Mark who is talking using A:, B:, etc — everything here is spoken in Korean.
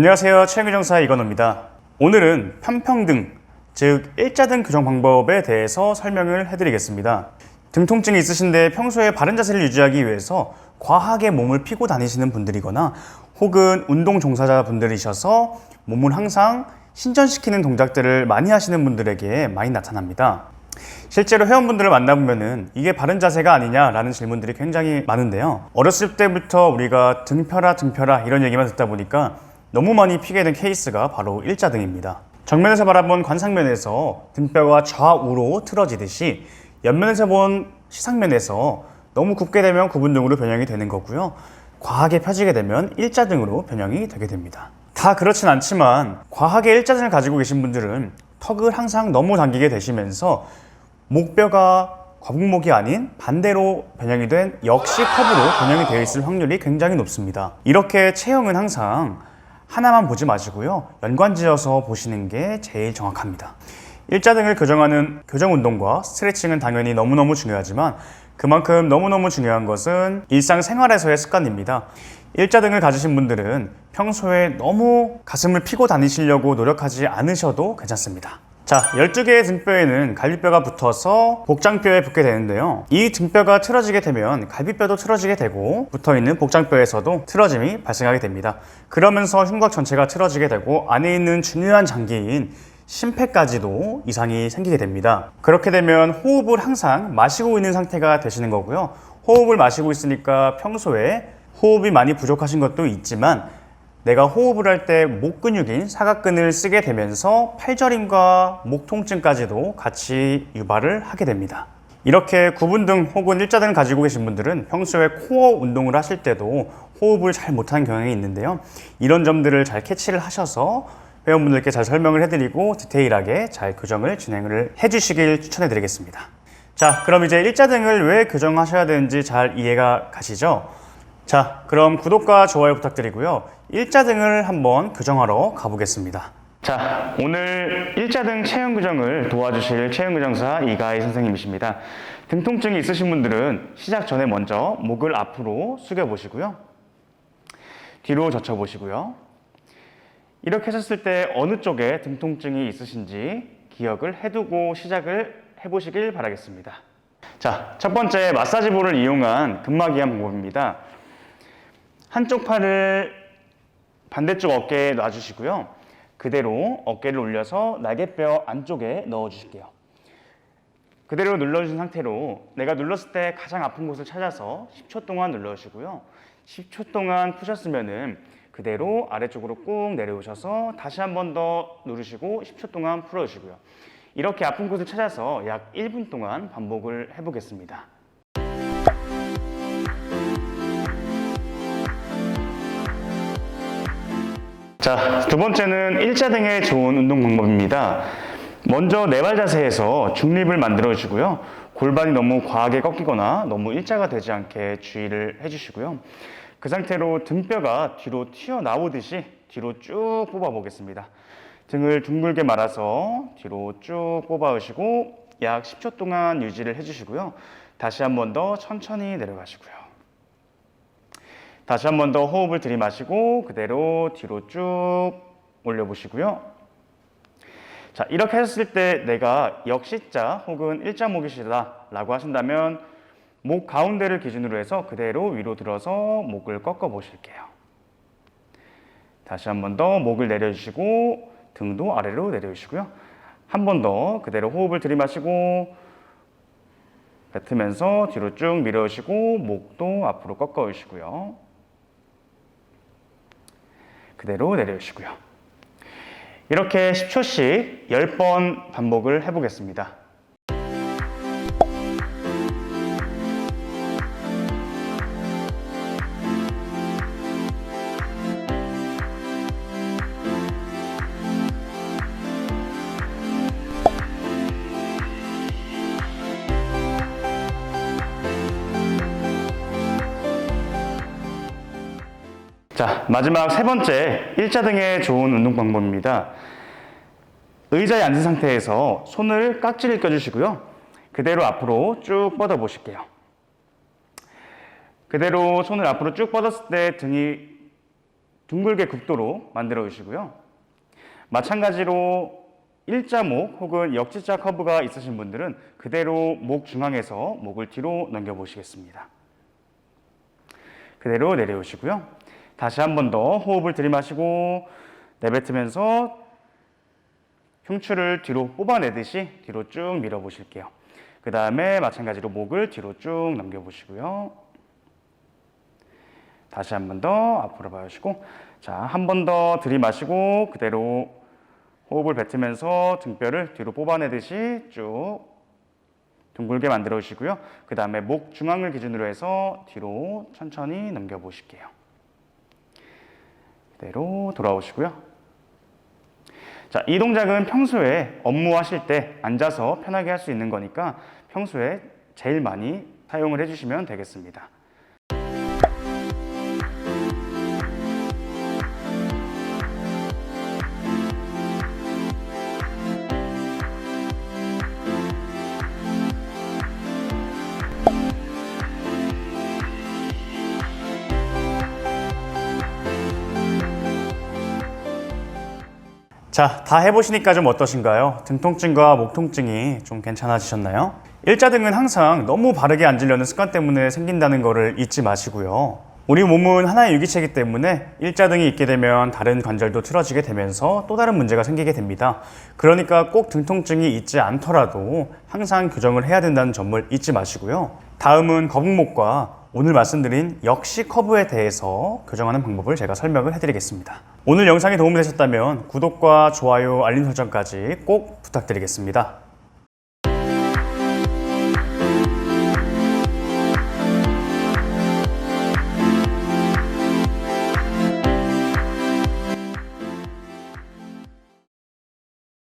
A: 안녕하세요. 체형교정사 이건호입니다. 오늘은 편평등, 즉 일자등 교정 방법에 대해서 설명을 해드리겠습니다. 등 통증이 있으신데 평소에 바른 자세를 유지하기 위해서 과하게 몸을 피고 다니시는 분들이거나 혹은 운동 종사자분들이셔서 몸을 항상 신전시키는 동작들을 많이 하시는 분들에게 많이 나타납니다. 실제로 회원분들을 만나보면은 이게 바른 자세가 아니냐라는 질문들이 굉장히 많은데요. 어렸을 때부터 우리가 등 펴라 이런 얘기만 듣다 보니까 너무 많이 피게 된 케이스가 바로 일자등입니다. 정면에서 바라본 관상면에서 등뼈가 좌우로 틀어지듯이 옆면에서 본 시상면에서 너무 굽게 되면 구분등으로 변형이 되는 거고요. 과하게 펴지게 되면 일자등으로 변형이 되게 됩니다. 다 그렇진 않지만 과하게 일자등을 가지고 계신 분들은 턱을 항상 너무 당기게 되시면서 목뼈가 거북목이 아닌 반대로 변형이 된 역시 컵으로 변형이 되어 있을 확률이 굉장히 높습니다. 이렇게 체형은 항상 하나만 보지 마시고요. 연관지어서 보시는 게 제일 정확합니다. 일자등을 교정하는 교정 운동과 스트레칭은 당연히 너무너무 중요하지만 그만큼 너무너무 중요한 것은 일상생활에서의 습관입니다. 일자등을 가지신 분들은 평소에 너무 가슴을 피고 다니시려고 노력하지 않으셔도 괜찮습니다. 자, 12개의 등뼈에는 갈비뼈가 붙어서 복장뼈에 붙게 되는데요. 이 등뼈가 틀어지게 되면 갈비뼈도 틀어지게 되고 붙어있는 복장뼈에서도 틀어짐이 발생하게 됩니다. 그러면서 흉곽 전체가 틀어지게 되고 안에 있는 중요한 장기인 심폐까지도 이상이 생기게 됩니다. 그렇게 되면 호흡을 항상 마시고 있는 상태가 되시는 거고요. 호흡을 마시고 있으니까 평소에 호흡이 많이 부족하신 것도 있지만 내가 호흡을 할 때 목 근육인 사각근을 쓰게 되면서 팔저림과 목 통증까지도 같이 유발을 하게 됩니다. 이렇게 구분등 혹은 일자등을 가지고 계신 분들은 평소에 코어 운동을 하실 때도 호흡을 잘 못하는 경향이 있는데요. 이런 점들을 잘 캐치를 하셔서 회원분들께 잘 설명을 해드리고 디테일하게 잘 교정을 진행을 해주시길 추천해드리겠습니다. 자, 그럼 이제 일자등을 왜 교정하셔야 되는지 잘 이해가 가시죠? 자, 그럼 구독과 좋아요 부탁드리고요. 일자등을 한번 교정하러 가보겠습니다. 자, 오늘 일자등 체형 교정을 도와주실 체형교정사 이가희 선생님이십니다. 등 통증이 있으신 분들은 시작 전에 먼저 목을 앞으로 숙여 보시고요. 뒤로 젖혀 보시고요. 이렇게 하셨을 때 어느 쪽에 등 통증이 있으신지 기억을 해두고 시작을 해보시길 바라겠습니다. 자, 첫 번째 마사지볼을 이용한 근막이완 방법입니다. 한쪽 팔을 반대쪽 어깨에 놔주시고요. 그대로 어깨를 올려서 날개뼈 안쪽에 넣어주실게요. 그대로 눌러주신 상태로 내가 눌렀을 때 가장 아픈 곳을 찾아서 10초 동안 눌러주시고요. 10초 동안 푸셨으면은 그대로 아래쪽으로 꾹 내려오셔서 다시 한 번 더 누르시고 10초 동안 풀어주시고요. 이렇게 아픈 곳을 찾아서 약 1분 동안 반복을 해보겠습니다. 자, 두 번째는 일자등에 좋은 운동 방법입니다. 먼저 네발 자세에서 중립을 만들어 주시고요. 골반이 너무 과하게 꺾이거나 너무 일자가 되지 않게 주의를 해주시고요. 그 상태로 등뼈가 뒤로 튀어나오듯이 뒤로 쭉 뽑아 보겠습니다. 등을 둥글게 말아서 뒤로 쭉 뽑아오시고 약 10초 동안 유지를 해주시고요. 다시 한 번 더 천천히 내려가시고요. 다시 한 번 더 호흡을 들이마시고 그대로 뒤로 쭉 올려보시고요. 자, 이렇게 하셨을 때 내가 역시자 혹은 일자목이시다 라고 하신다면 목 가운데를 기준으로 해서 그대로 위로 들어서 목을 꺾어 보실게요. 다시 한 번 더 목을 내려주시고 등도 아래로 내려주시고요. 한 번 더 그대로 호흡을 들이마시고 뱉으면서 뒤로 쭉 밀어주시고 목도 앞으로 꺾어 주시고요. 그대로 내려주시고요. 이렇게 10초씩 10번 반복을 해보겠습니다. 자, 마지막 세 번째 일자등에 좋은 운동 방법입니다. 의자에 앉은 상태에서 손을 깍지를 껴주시고요. 그대로 앞으로 쭉 뻗어 보실게요. 그대로 손을 앞으로 쭉 뻗었을 때 등이 둥글게 굽도록 만들어 주시고요. 마찬가지로 일자목 혹은 역지자 커브가 있으신 분들은 그대로 목 중앙에서 목을 뒤로 넘겨 보시겠습니다. 그대로 내려오시고요. 다시 한 번 더 호흡을 들이마시고 내뱉으면서 흉추를 뒤로 뽑아내듯이 뒤로 쭉 밀어 보실게요. 그 다음에 마찬가지로 목을 뒤로 쭉 넘겨 보시고요. 다시 한 번 더 앞으로 봐주시고, 자, 한 번 더 들이마시고 그대로 호흡을 뱉으면서 등뼈를 뒤로 뽑아내듯이 쭉 둥글게 만들어 주시고요. 그 다음에 목 중앙을 기준으로 해서 뒤로 천천히 넘겨 보실게요. 그대로 돌아오시고요. 자, 이 동작은 평소에 업무하실 때 앉아서 편하게 할 수 있는 거니까 평소에 제일 많이 사용을 해주시면 되겠습니다. 자, 다 해보시니까 좀 어떠신가요? 등 통증과 목 통증이 좀 괜찮아지셨나요? 일자등은 항상 너무 바르게 앉으려는 습관 때문에 생긴다는 것을 잊지 마시고요. 우리 몸은 하나의 유기체이기 때문에 일자등이 있게 되면 다른 관절도 틀어지게 되면서 또 다른 문제가 생기게 됩니다. 그러니까 꼭 등 통증이 있지 않더라도 항상 교정을 해야 된다는 점을 잊지 마시고요. 다음은 거북목과 오늘 말씀드린 역시 커브에 대해서 교정하는 방법을 제가 설명을 해드리겠습니다. 오늘 영상이 도움이 되셨다면 구독과 좋아요, 알림 설정까지 꼭 부탁드리겠습니다.